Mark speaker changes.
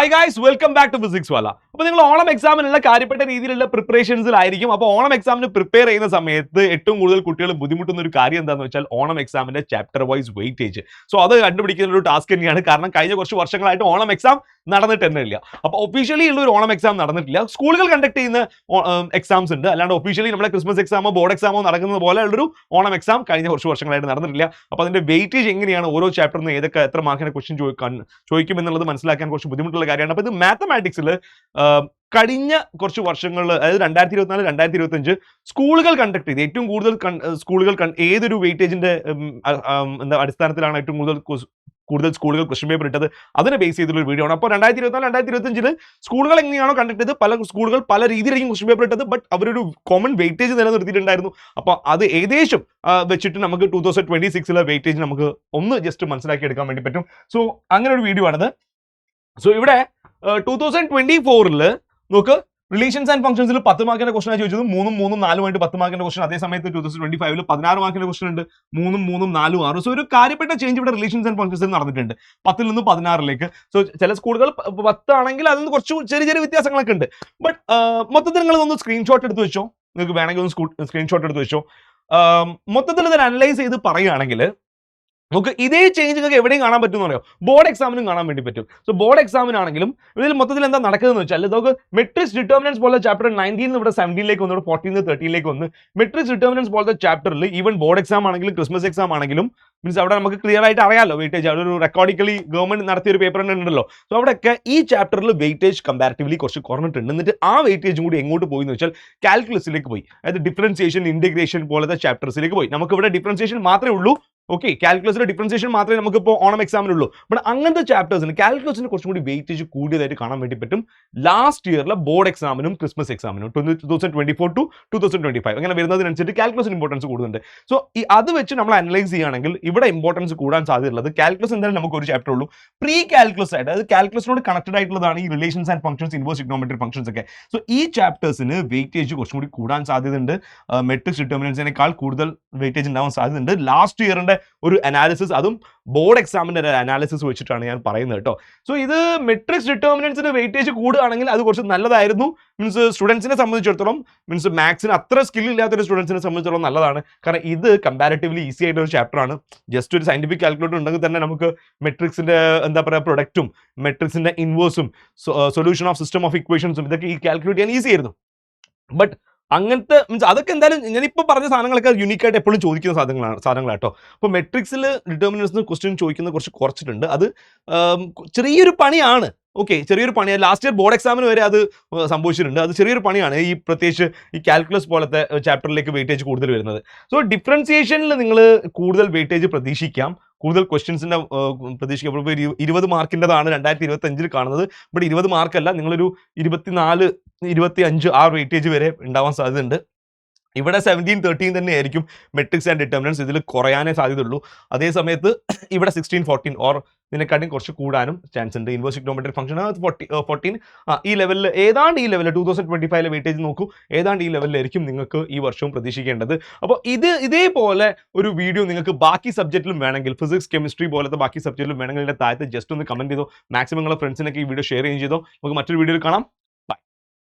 Speaker 1: Hi guys, welcome back to physics wallah. അപ്പോൾ നിങ്ങൾ ഓണം എക്സാമിനുള്ള കാര്യപ്പെട്ട രീതിയിലുള്ള പ്രിപ്പറേഷൻസിലായിരിക്കും. അപ്പോൾ ഓണം എക്സാമിന് പ്രിപ്പയർ ചെയ്യുന്ന സമയത്ത് ഏറ്റവും കൂടുതൽ കുട്ടികൾ ബുദ്ധിമുട്ടുന്ന ഒരു കാര്യം എന്താണെന്ന് വെച്ചാൽ ഓണം എക്സാമിന്റെ ചാപ്റ്റർ വൈസ് വെയിറ്റേജ്. സോ അത് കണ്ടുപിടിക്കുന്ന ഒരു ടാസ്ക് തന്നെയാണ്. കാരണം കഴിഞ്ഞ കുറച്ച് വർഷങ്ങളായിട്ട് ഓണം എക്സാം നടന്നിട്ട് തന്നെ ഇല്ല. അപ്പോൾ ഒഫീഷ്യലി ഉള്ള ഒരു ഓണം എക്സാം നടന്നിട്ടില്ല. സ്കൂളുകൾ കണ്ടക്ട് ചെയ്യുന്ന എക്സാംസ് ഉണ്ട്, അല്ലാണ്ട് ഒഫീഷ്യലി നമ്മുടെ ക്രിസ്മസ് എക്സാമോ ബോർഡ് എക്സാമോ നടക്കുന്നത് പോലെ ഉള്ളൊരു ഓണം എക്സാം കഴിഞ്ഞ കുറച്ച് വർഷങ്ങളായിട്ട് നടന്നിട്ടില്ല. അപ്പോൾ അതിന്റെ വെയിറ്റേജ് എങ്ങനെയാണ്, ഓരോ ചാപ്റ്ററിന് ഏതൊക്കെ എത്ര മാർക്കിനെ ക്വസ്റ്റ്യൻ ചോദിക്കും എന്നുള്ളത് മനസ്സിലാക്കാൻ കുറച്ച് ബുദ്ധിമുട്ടുള്ള കാര്യമാണ്. അപ്പോൾ ഇത് മാത്തമാറ്റിക്സിൽ കഴിഞ്ഞ കുറച്ച് വർഷങ്ങളിൽ, അതായത് 2024, 2025 സ്കൂളുകൾ കണ്ടക്ട് ചെയ്ത് ഏറ്റവും കൂടുതൽ സ്കൂളുകൾ ഏതൊരു വെയിറ്റേജിന്റെ അടിസ്ഥാനത്തിലാണ് ഏറ്റവും കൂടുതൽ സ്കൂളുകൾ ക്വസ്റ്റ്യൻ പേപ്പർ ഇട്ടത്, അതിനെ ബേസ് ചെയ്തുള്ള ഒരു വീഡിയോ ആണ്. അപ്പോൾ 2024, 2025 സ്കൂളുകൾ എങ്ങനെയാണോ കണ്ടക്ട് ചെയ്ത് പല സ്കൂളുകൾ പല രീതിയിലായിരിക്കും ക്വസ്റ്റ്യൻ പേപ്പർ ഇട്ടത്, ബട്ട് അവരൊരു കോമൺ വെയിറ്റേജ് നിലനിർത്തിയിട്ടുണ്ടായിരുന്നു. അപ്പോൾ അത് ഏകദേശം വെച്ചിട്ട് നമുക്ക് 2026 വെയിറ്റേജ് നമുക്ക് ഒന്ന് ജസ്റ്റ് മനസ്സിലാക്കി എടുക്കാൻ വേണ്ടി പറ്റും. സോ അങ്ങനെ ഒരു വീഡിയോ ആണിത്. സോ ഇവിടെ 2024 നോക്ക്, റിലേഷൻസ് ആൻഡ് ഫംഗ്ഷൻസിൽ 10 മാർക്കിന്റെ ക്വസ്റ്റൻ ചോദിച്ചത് 3 3 4 10 മാർക്കിന്റെ ക്വസ്റ്റൻ. അതേ സമയത്ത് 2025 16 മാർക്കിന്റെ ക്വസ്റ്റൻ ഉണ്ട്, 3 3 4 6. സോ ഒരു കാര്യപ്പെട്ട ചേഞ്ച് ഇവിടെ റിലേഷൻസ് ആൻഡ് ഫംഗ്ഷൻസിൽ നടന്നിട്ടുണ്ട്, 10 നിന്ന് 16. സോ ചില സ്കൂളുകൾ 10 ആണെങ്കിൽ അതിൽ നിന്ന് കുറച്ച് ചെറിയ ചെറിയ വ്യത്യാസങ്ങളൊക്കെ ഉണ്ട്. ബട്ട് മൊത്തത്തിൽ നിങ്ങൾ ഒന്ന് സ്ക്രീൻഷോട്ട് എടുത്ത് വെച്ചോ, നിങ്ങൾക്ക് വേണമെങ്കിൽ ഒന്ന് സ്ക്രീൻഷോട്ട് എടുത്ത് വെച്ചോ. മൊത്തത്തിൽ ഇത് അനലൈസ് ചെയ്ത് പറയുകയാണെങ്കിൽ നമുക്ക് ഇതേ ചേഞ്ച് നിങ്ങൾക്ക് എവിടെയും കാണാൻ പറ്റുമെന്ന് പറയാം, ബോർഡ് എക്സാമിനും കാണാൻ വേണ്ടി പറ്റും. സോ ബോർഡ് എക്സാമിനാണെങ്കിലും ഇതിൽ മൊത്തത്തിൽ എന്താ നടക്കുന്നതെന്ന് വെച്ചാൽ, നമുക്ക് മെട്രിക്സ് ഡിറ്റർമിനൻസ് പോലത്തെ ചാപ്റ്റർ 19 ഇവിടെ 17 വന്നു, 14 13 വന്ന് മെട്രിക്സ് ഡിറ്റർമിനൻസ് പോലത്തെ ചാപ്റ്ററിൽ ഈവൻ ബോർഡ് എക്സാം ആണെങ്കിലും ക്രിസ്മസ് എക്സാം ആണെങ്കിലും മീൻസ് അവിടെ നമുക്ക് ക്ലിയർ ആയിട്ട് അറിയാമല്ലോ വെയിറ്റേജ്, അവിടെ ഒരു റെക്കോർഡിക്കലി ഗവൺമെന്റ് നടത്തിയ ഒരു പേപ്പർ ഉണ്ടല്ലോ. സോ അവിടെയൊക്കെ ഈ ചാപ്റ്ററിൽ വെയിറ്റേജ് കമ്പാരിറ്റീവ്ലി കുറച്ച് കുറഞ്ഞിട്ടുണ്ട്. എന്നിട്ട് ആ വെയിറ്റേജും കൂടി എങ്ങോട്ട് പോയി എന്ന് വെച്ചാൽ കാൽക്കുലസിലേക്ക് പോയി, അതായത് ഡിഫറൻസിയേഷൻ, ഇന്റഗ്രേഷൻ പോലത്തെ ചാപ്റ്റേഴ്സിലേക്ക് പോയി. നമുക്ക് ഇവിടെ ഡിഫറൻസിയേഷൻ മാത്രമേ ഉള്ളൂ, ഓക്കെ, കാൽക്കുലസിന്റെ ഡിഫറൻസിയേഷൻ മാത്രമേ നമുക്കിപ്പോൾ ഓണം എക്സാമിനുള്ളൂ. ബട്ട് അങ്ങനത്തെ ചാപ്റ്റേഴ്സിന് കാൽക്കുലസിന് കുറച്ചും കൂടി വെയിറ്റേജ് കൂടിയതായിട്ട് കാണാൻ വേണ്ടി പറ്റും ലാസ്റ്റ് ഇയറിലെ ബോർഡ് എക്സാമിനും ക്രിസ്മസ് എക്സാമിനും 2024 to 2025 അങ്ങനെ വരുന്നതിനനുസരിച്ച് കാൽക്കുലസിന് ഇമ്പോർട്ടൻസ് കൂടുന്നുണ്ട്. സോ അത് വെച്ച് നമ്മൾ അനലൈസ് ചെയ്യുകയാണെങ്കിൽ ഇവിടെ ഇമ്പോർട്ടൻസ് കൂടാൻ സാധ്യതയുള്ളത് കാൽക്കുലസ് എന്തായാലും നമുക്ക് ഒരു ചാപ്റ്റർ ഉള്ളൂ. പ്രീ കാൽക്കുലസ് ആയിട്ട്, അതായത് കാൽക്കുലസിനോട് കണക്റ്റഡ് ആയിട്ടുള്ളതാണ് ഈ relations and functions, inverse trigonometric functions ഒക്കെ. സോ ഈ ചാപ്റ്റേഴ്സിന് വെയിറ്റേജ് കുറച്ചും കൂടി കൂടാൻ സാധ്യതയുണ്ട്. മെട്രിക്സ് ഡിറ്റർമിനൻസിനേക്കാൾ കൂടുതൽ വെയിറ്റേജ് ഉണ്ടാവാൻ സാധ്യതയുണ്ട്. ലാസ്റ്റ് ഇയറിന്റെ ഒരു അനാലിസിസ്, അതും ബോർഡ് എക്സാമിന്റെ ഒരു അനാലിസിസ് വെച്ചിട്ടാണ് ഞാൻ പറയുന്നത് കേട്ടോ. സോ ഇത് മെട്രിക്സ് ഡിറ്റർമിനൻസിന് വെയിറ്റേജ് കൂടുകയാണെങ്കിൽ അത് കുറച്ച് നല്ലതായിരുന്നു. മീൻസ് സ്റ്റുഡൻസിനെ സംബന്ധിച്ചിടത്തോളം, മീൻസ് മാത്സിന് അത്ര സ്കിൽ ഇല്ലാത്തൊരു സ്റ്റുഡൻസിനെ സംബന്ധിച്ചിടത്തോളം നല്ലതാണ്. കാരണം ഇത് കമ്പാരിറ്റീവ്ലി ഈസി ആയിട്ടുള്ള ഒരു ചാപ്റ്റർ ആണ്. ജസ്റ്റ് ഒരു സയന്റിഫിക് കാൽക്കുലേറ്റർ ഉണ്ടെങ്കിൽ തന്നെ നമുക്ക് മെട്രിക്സിന്റെ എന്താ പറയുക പ്രൊഡക്റ്റും മെട്രിക്സിന്റെ ഇൻവേഴ്സും സൊല്യൂഷൻ ഓഫ് സിസ്റ്റം ഓഫ് ഇക്വേഷൻസും ഇതൊക്കെ ഈ കാൽക്കുലേറ്റ് ചെയ്യാൻ ഈസി ആയിരുന്നു. ബട്ട് അങ്ങനത്തെ മീൻസ് അതൊക്കെ എന്തായാലും ഞാനിപ്പോൾ പറഞ്ഞ സാധനങ്ങളൊക്കെ യൂണിക്കായിട്ട് എപ്പോഴും ചോദിക്കുന്ന സാധനങ്ങളാട്ടോ. അപ്പോൾ മെട്രിക്സിൽ ഡിറ്റർമിനൻസിന് ക്വസ്റ്റ്യൻ ചോദിക്കുന്നത് കുറച്ചിട്ടുണ്ട്. അത് ചെറിയൊരു പണിയാണ്, ഓക്കെ, ചെറിയൊരു പണിയാണ്. ലാസ്റ്റ് ഇയർ ബോർഡ് എക്സാമിന് വരെ അത് സംഭവിച്ചിട്ടുണ്ട്. അത് ചെറിയൊരു പണിയാണ് ഈ പ്രത്യേകിച്ച് ഈ കാൽക്കുലസ് പോലത്തെ ചാപ്റ്ററിലേക്ക് വെയിറ്റേജ് കൂടുതൽ വരുന്നത്. സോ ഡിഫറൻസിയേഷനിൽ നിങ്ങൾ കൂടുതൽ വെയിറ്റേജ് പ്രതീക്ഷിക്കാം, കൂടുതൽ ക്വസ്റ്റ്യൻസിൻ്റെ പ്രതീക്ഷിക്കാം. ഇപ്പോൾ 20 മാർക്കിൻ്റെതാണ് 2025 കാണുന്നത്. ബട്ട് 20 മാർക്കല്ല, നിങ്ങളൊരു 24, 25 ആ വെയിറ്റേജ് വരെ ഉണ്ടാവാൻ സാധ്യതയുണ്ട്. ഇവിടെ 17, 13 തന്നെ ആയിരിക്കും മെട്രിക്സ് ആൻഡ് ഡിറ്റർമിനൻസ്, ഇതിൽ കുറയാനേ സാധ്യതയുള്ളൂ. അതേ സമയത്ത് ഇവിടെ 16, 14 ഓർ ഇതിനെക്കാട്ടും കുറച്ച് കൂടാനും ചാൻസ് ഉണ്ട്. ഇൻവേഴ്സ് ട്രിഗണോമെട്രിക് ഫംഗ്ഷൻ 14 ഈ ലെവലിൽ, ഏതാണ്ട് ഈ ലെവലിൽ 2025 വെയിറ്റേജ് നോക്കൂ, ഏതാണ്ട് ഈ ലെവലിലായിരിക്കും നിങ്ങൾക്ക് ഈ വർഷവും പ്രതീക്ഷിക്കേണ്ടത്. അപ്പോൾ ഇതേപോലെ ഒരു വീഡിയോ നിങ്ങൾക്ക് ബാക്കി സബ്ജക്റ്റിലും വേണമെങ്കിൽ, ഫിസിക്സ്, കെമിസ്ട്രി പോലത്തെ ബാക്കി സബ്ജക്റ്റിലും വേണമെങ്കിൽ ഇതിൻ്റെ താഴത്ത് ജസ്റ്റ് ഒന്ന് കമൻറ്റ് ചെയ്തോ. മാക്സിമം നിങ്ങളുടെ ഫ്രണ്ട്സിനൊക്കെ ഈ വീഡിയോ ഷെയർ ചെയ്തോ. നമുക്ക് മറ്റൊരു വീഡിയോയിൽ കാണാം.